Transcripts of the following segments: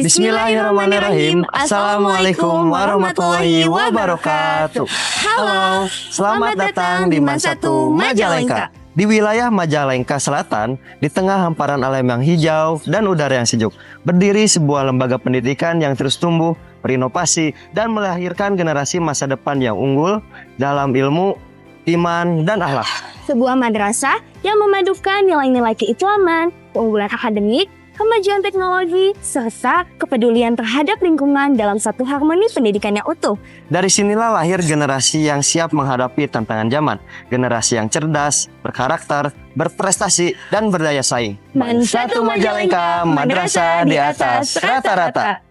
Bismillahirrahmanirrahim. Assalamualaikum warahmatullahi wabarakatuh. Halo, selamat datang di Man 1 Majalengka. Di wilayah Majalengka Selatan, di tengah hamparan alam yang hijau dan udara yang sejuk, berdiri sebuah lembaga pendidikan yang terus tumbuh, berinovasi, dan melahirkan generasi masa depan yang unggul dalam ilmu, iman, dan akhlak. Sebuah madrasah yang memadukan nilai-nilai keislaman, keunggulan akademik, kemajuan teknologi, serta kepedulian terhadap lingkungan dalam satu harmoni pendidikan yang utuh. Dari sinilah lahir generasi yang siap menghadapi tantangan zaman. Generasi yang cerdas, berkarakter, berprestasi, dan berdaya saing. Man 1 Majalengka, madrasah di atas rata-rata.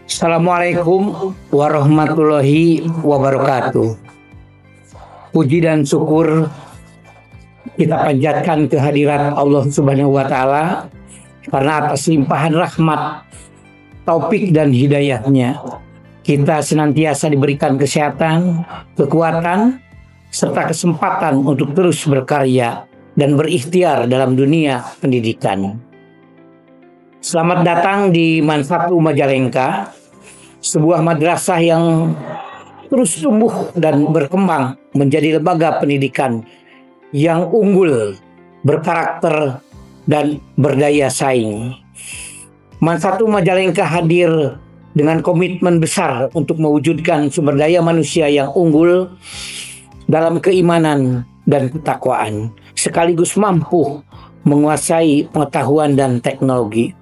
Assalamualaikum warahmatullahi wabarakatuh. Puji dan syukur kita panjatkan kehadirat Allah Subhanahu wa Ta'ala, karena atas limpahan rahmat, taufik dan hidayahnya, kita senantiasa diberikan kesehatan, kekuatan, serta kesempatan untuk terus berkarya dan berikhtiar dalam dunia pendidikan. Selamat datang di Man 1 Majalengka, sebuah madrasah yang terus tumbuh dan berkembang menjadi lembaga pendidikan yang unggul, berkarakter, dan berdaya saing. Man 1 Majalengka hadir dengan komitmen besar untuk mewujudkan sumber daya manusia yang unggul dalam keimanan dan ketakwaan, sekaligus mampu menguasai pengetahuan dan teknologi.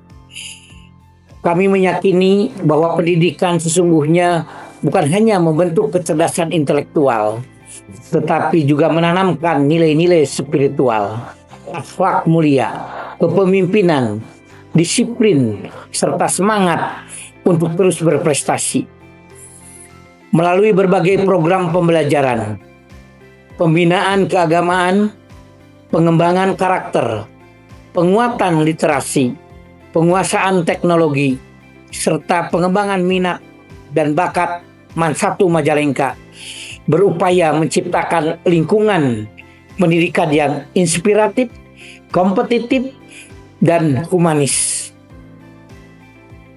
Kami meyakini bahwa pendidikan sesungguhnya bukan hanya membentuk kecerdasan intelektual, tetapi juga menanamkan nilai-nilai spiritual, akhlak mulia, kepemimpinan, disiplin, serta semangat untuk terus berprestasi. Melalui berbagai program pembelajaran, pembinaan keagamaan, pengembangan karakter, penguatan literasi, penguasaan teknologi, serta pengembangan minat dan bakat, Man 1 Majalengka berupaya menciptakan lingkungan pendidikan yang inspiratif, kompetitif, dan humanis.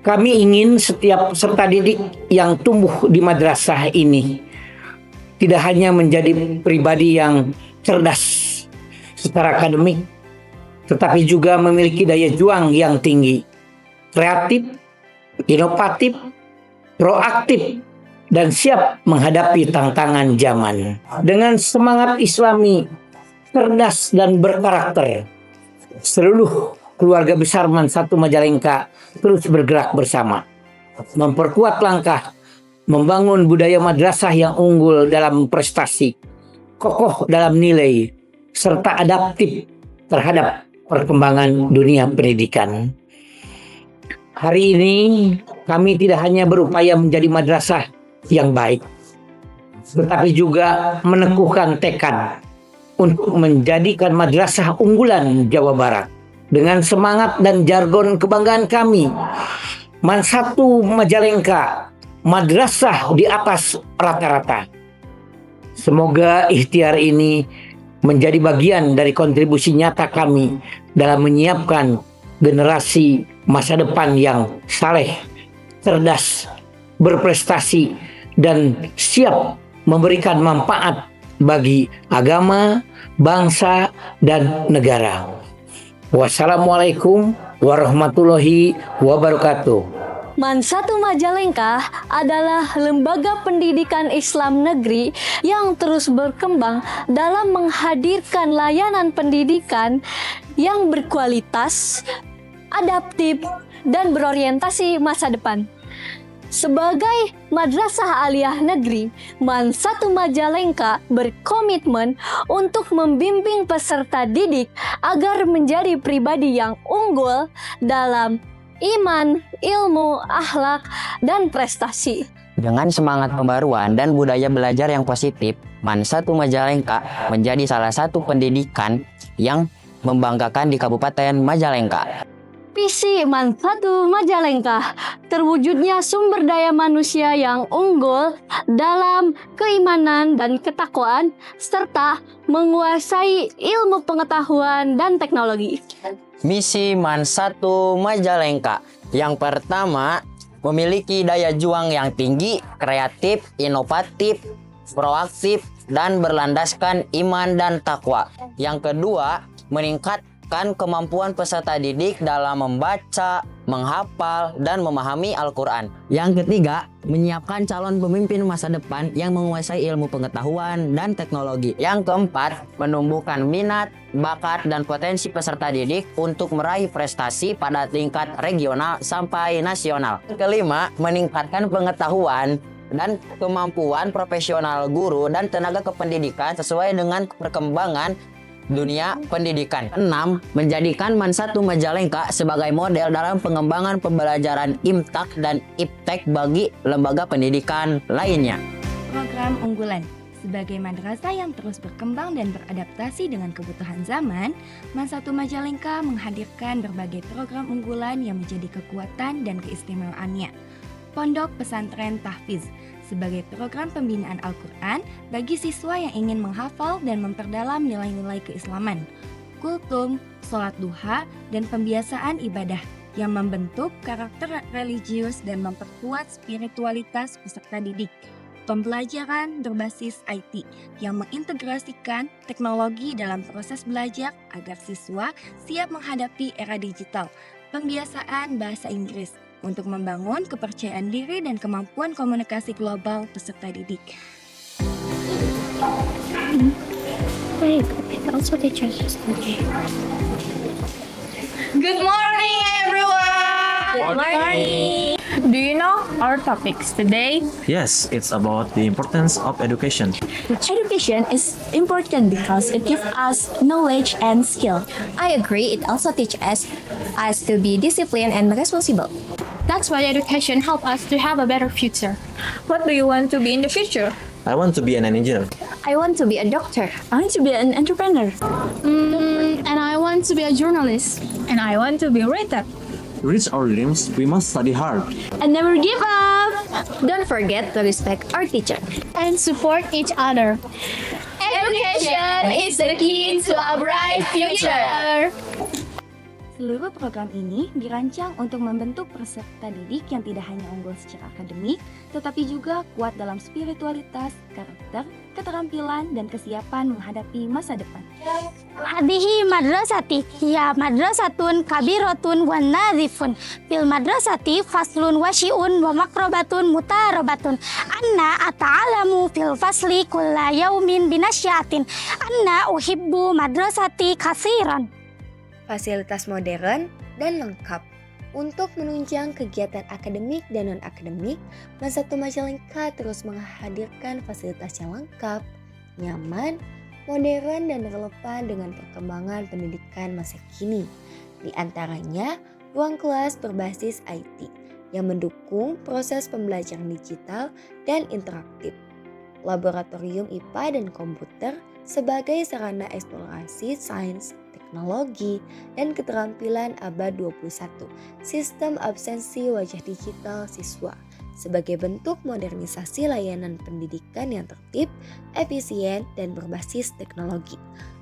Kami ingin setiap peserta didik yang tumbuh di madrasah ini tidak hanya menjadi pribadi yang cerdas secara akademik, tetapi juga memiliki daya juang yang tinggi, kreatif, inovatif, proaktif, dan siap menghadapi tantangan zaman. Dengan semangat Islami, cerdas dan berkarakter, seluruh keluarga besar Man 1 Majalengka terus bergerak bersama, memperkuat langkah, membangun budaya madrasah yang unggul dalam prestasi, kokoh dalam nilai, serta adaptif terhadap perkembangan dunia pendidikan. Hari ini kami tidak hanya berupaya menjadi madrasah yang baik, tetapi juga meneguhkan tekad untuk menjadikan madrasah unggulan Jawa Barat. Dengan semangat dan jargon kebanggaan kami, Man 1 Majalengka, madrasah di atas rata-rata. Semoga ikhtiar ini menjadi bagian dari kontribusi nyata kami dalam menyiapkan generasi masa depan yang saleh, cerdas, berprestasi, dan siap memberikan manfaat bagi agama, bangsa, dan negara. Wassalamualaikum warahmatullahi wabarakatuh. Man 1 Majalengka adalah lembaga pendidikan Islam negeri yang terus berkembang dalam menghadirkan layanan pendidikan yang berkualitas, adaptif, dan berorientasi masa depan. Sebagai madrasah aliyah negeri, MAN 1 Majalengka berkomitmen untuk membimbing peserta didik agar menjadi pribadi yang unggul dalam iman, ilmu, akhlak, dan prestasi. Dengan semangat pembaruan dan budaya belajar yang positif, MAN 1 Majalengka menjadi salah satu pendidikan yang membanggakan di Kabupaten Majalengka. Visi MAN 1 Majalengka, terwujudnya sumber daya manusia yang unggul dalam keimanan dan ketakwaan, serta menguasai ilmu pengetahuan dan teknologi. Misi MAN 1 Majalengka yang pertama, memiliki daya juang yang tinggi, kreatif, inovatif, proaktif, dan berlandaskan iman dan takwa. Yang kedua, meningkatkan kemampuan peserta didik dalam membaca, menghafal, dan memahami Al-Quran. Yang ketiga, menyiapkan calon pemimpin masa depan yang menguasai ilmu pengetahuan dan teknologi. Yang keempat, menumbuhkan minat, bakat, dan potensi peserta didik untuk meraih prestasi pada tingkat regional sampai nasional. Kelima, meningkatkan pengetahuan dan kemampuan profesional guru dan tenaga kependidikan sesuai dengan perkembangan dunia pendidikan. 6. Menjadikan MAN 1 Majalengka sebagai model dalam pengembangan pembelajaran IMTAK dan IPTEK bagi lembaga pendidikan lainnya. Program unggulan. Sebagai madrasah yang terus berkembang dan beradaptasi dengan kebutuhan zaman, MAN 1 Majalengka menghadirkan berbagai program unggulan yang menjadi kekuatan dan keistimewaannya. Pondok Pesantren Tahfiz sebagai program pembinaan Al-Quran bagi siswa yang ingin menghafal dan memperdalam nilai-nilai keislaman. Kultum, sholat duha, dan pembiasaan ibadah yang membentuk karakter religius dan memperkuat spiritualitas peserta didik. Pembelajaran berbasis IT yang mengintegrasikan teknologi dalam proses belajar agar siswa siap menghadapi era digital. Pembiasaan bahasa Inggris untuk membangun kepercayaan diri dan kemampuan komunikasi global peserta didik. Good morning, everyone! Good morning! Do you know our topics today? Yes, it's about the importance of education. Education is important because it gives us knowledge and skill. I agree, it also teaches us to be disciplined and responsible. That's why education helps us to have a better future. What do you want to be in the future? I want to be an engineer. I want to be a doctor. I want to be an entrepreneur. And I want to be a journalist. And I want to be a writer. To reach our dreams, we must study hard. And never give up! Don't forget to respect our teacher. And support each other. Education is the key to a bright future. Seluruh program ini dirancang untuk membentuk peserta didik yang tidak hanya unggul secara akademik, tetapi juga kuat dalam spiritualitas, karakter, keterampilan, dan kesiapan menghadapi masa depan. Hadihi madrasati, ya madrasatun kabiratun wa nadhifun. Fil madrasati faslun wasyi'un wa makrobatun mutarobatun. Anna ata'alamu fil fasli kulla yaumin binasyatin. Anna uhibbu madrasati kasiran. Fasilitas modern dan lengkap. Untuk menunjang kegiatan akademik dan non-akademik, MAN 1 Majalengka terus menghadirkan fasilitas yang lengkap, nyaman, modern, dan relevan dengan perkembangan pendidikan masa kini. Di antaranya, ruang kelas berbasis IT yang mendukung proses pembelajaran digital dan interaktif, laboratorium IPA dan komputer sebagai sarana eksplorasi sains, teknologi, dan keterampilan abad 21, sistem absensi wajah digital siswa sebagai bentuk modernisasi layanan pendidikan yang tertib, efisien, dan berbasis teknologi,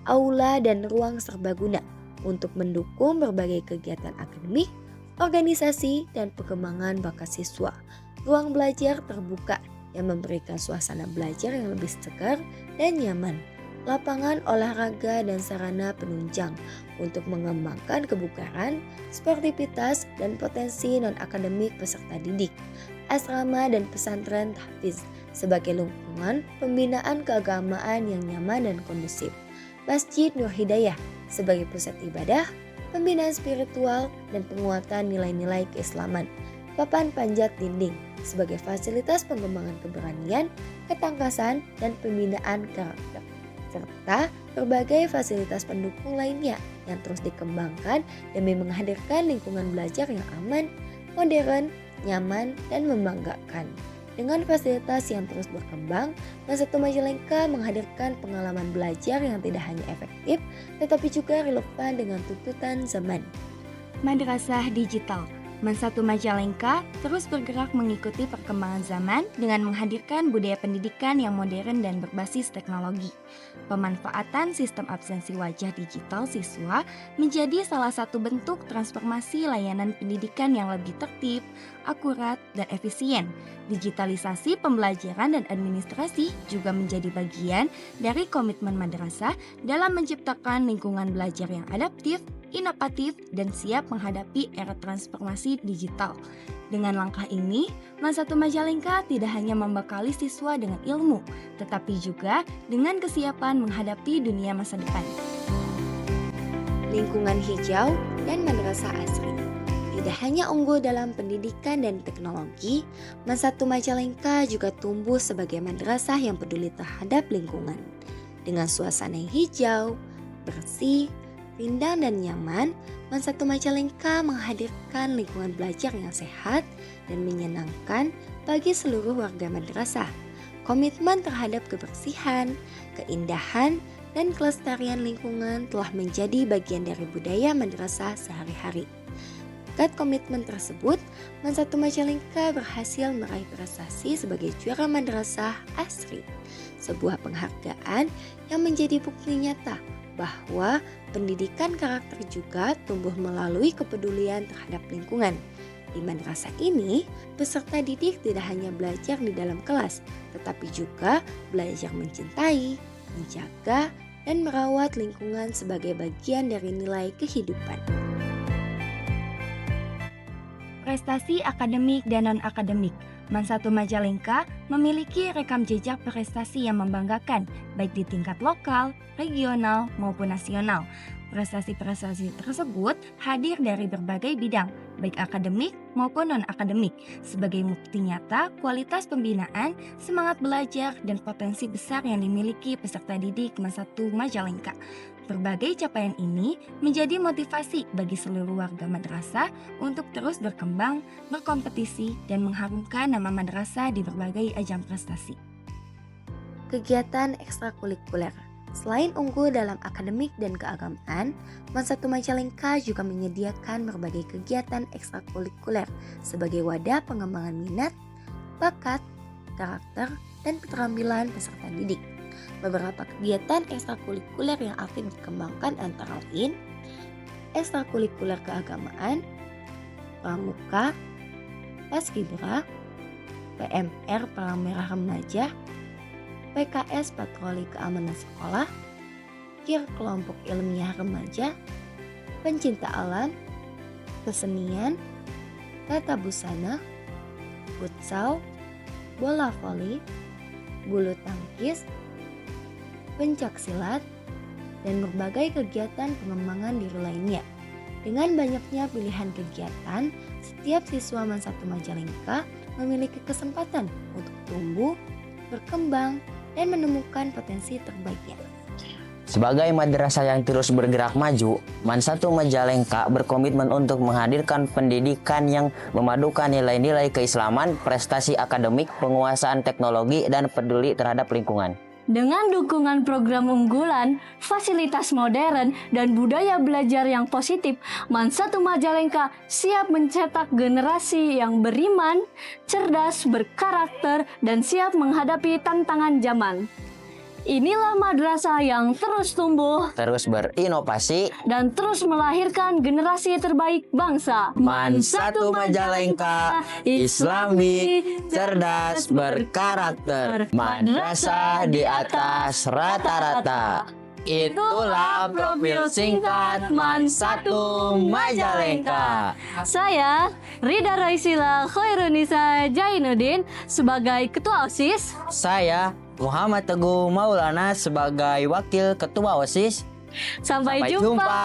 aula dan ruang serbaguna untuk mendukung berbagai kegiatan akademik, organisasi, dan pengembangan bakat siswa, ruang belajar terbuka yang memberikan suasana belajar yang lebih segar dan nyaman, lapangan olahraga dan sarana penunjang untuk mengembangkan kebugaran, sportivitas, dan potensi non-akademik peserta didik, asrama dan pesantren tahfiz sebagai lingkungan pembinaan keagamaan yang nyaman dan kondusif, Masjid Nur Hidayah sebagai pusat ibadah, pembinaan spiritual, dan penguatan nilai-nilai keislaman, papan panjat dinding sebagai fasilitas pengembangan keberanian, ketangkasan, dan pembinaan karakter, serta berbagai fasilitas pendukung lainnya yang terus dikembangkan demi menghadirkan lingkungan belajar yang aman, modern, nyaman, dan membanggakan. Dengan fasilitas yang terus berkembang, Mansatu Majalengka menghadirkan pengalaman belajar yang tidak hanya efektif, tetapi juga relevan dengan tuntutan zaman. Madrasah digital. Mansatu Majalengka terus bergerak mengikuti perkembangan zaman dengan menghadirkan budaya pendidikan yang modern dan berbasis teknologi. Pemanfaatan sistem absensi wajah digital siswa menjadi salah satu bentuk transformasi layanan pendidikan yang lebih tertib, akurat, dan efisien. Digitalisasi pembelajaran dan administrasi juga menjadi bagian dari komitmen madrasah dalam menciptakan lingkungan belajar yang adaptif, inovatif, dan siap menghadapi era transformasi digital. Dengan langkah ini, Mansatu Majalengka tidak hanya membekali siswa dengan ilmu, tetapi juga dengan kesiapan menghadapi dunia masa depan. Lingkungan hijau dan madrasah asri. Tidak hanya unggul dalam pendidikan dan teknologi, Mansatu Majalengka juga tumbuh sebagai madrasah yang peduli terhadap lingkungan. Dengan suasana yang hijau, bersih, rindang dan nyaman, Mansatu Majalengka menghadirkan lingkungan belajar yang sehat dan menyenangkan bagi seluruh warga madrasah. Komitmen terhadap kebersihan, keindahan, dan kelestarian lingkungan telah menjadi bagian dari budaya madrasah sehari-hari. Berkat komitmen tersebut, Mansatu Majalengka berhasil meraih prestasi sebagai juara madrasah asri, sebuah penghargaan yang menjadi bukti nyata bahwa pendidikan karakter juga tumbuh melalui kepedulian terhadap lingkungan. Di madrasah ini, peserta didik tidak hanya belajar di dalam kelas, tetapi juga belajar mencintai, menjaga, dan merawat lingkungan sebagai bagian dari nilai kehidupan. Prestasi akademik dan non-akademik. Mansatu Majalengka memiliki rekam jejak prestasi yang membanggakan, baik di tingkat lokal, regional, maupun nasional. Prestasi-prestasi tersebut hadir dari berbagai bidang, baik akademik maupun non-akademik, sebagai bukti nyata kualitas pembinaan, semangat belajar, dan potensi besar yang dimiliki peserta didik Mansatu Majalengka. Berbagai capaian ini menjadi motivasi bagi seluruh warga madrasah untuk terus berkembang, berkompetisi, dan mengharumkan nama madrasah di berbagai ajang prestasi. Kegiatan ekstrakurikuler. Selain unggul dalam akademik dan keagamaan, Mansatu Majalengka juga menyediakan berbagai kegiatan ekstrakurikuler sebagai wadah pengembangan minat, bakat, karakter, dan keterampilan peserta didik. Beberapa kegiatan ekstrakurikuler yang aktif dikembangkan antara lain ekstrakurikuler keagamaan, pramuka, paskibra, PMR Palang Merah Remaja, PKS Patroli Keamanan Sekolah, KIR Kelompok Ilmiah Remaja, Pencinta Alam, Kesenian, Tata Busana, Futsal, Bola Voli, Bulu Tangkis, Pencak silat, dan berbagai kegiatan pengembangan diri lainnya. Dengan banyaknya pilihan kegiatan, setiap siswa Mansatu Majalengka memiliki kesempatan untuk tumbuh, berkembang, dan menemukan potensi terbaiknya. Sebagai madrasah yang terus bergerak maju, Mansatu Majalengka berkomitmen untuk menghadirkan pendidikan yang memadukan nilai-nilai keislaman, prestasi akademik, penguasaan teknologi, dan peduli terhadap lingkungan. Dengan dukungan program unggulan, fasilitas modern, dan budaya belajar yang positif, Mansatu Majalengka siap mencetak generasi yang beriman, cerdas, berkarakter, dan siap menghadapi tantangan zaman. Inilah madrasah yang terus tumbuh, terus berinovasi, dan terus melahirkan generasi terbaik bangsa. Mansatu Majalengka, Islami, cerdas, berkarakter, madrasah di atas rata-rata. Itulah profil singkat Mansatu Majalengka. Saya Rida Raisila Khairunisa Jainuddin sebagai Ketua OSIS. Saya Muhammad Teguh Maulana sebagai Wakil Ketua OSIS. Sampai jumpa.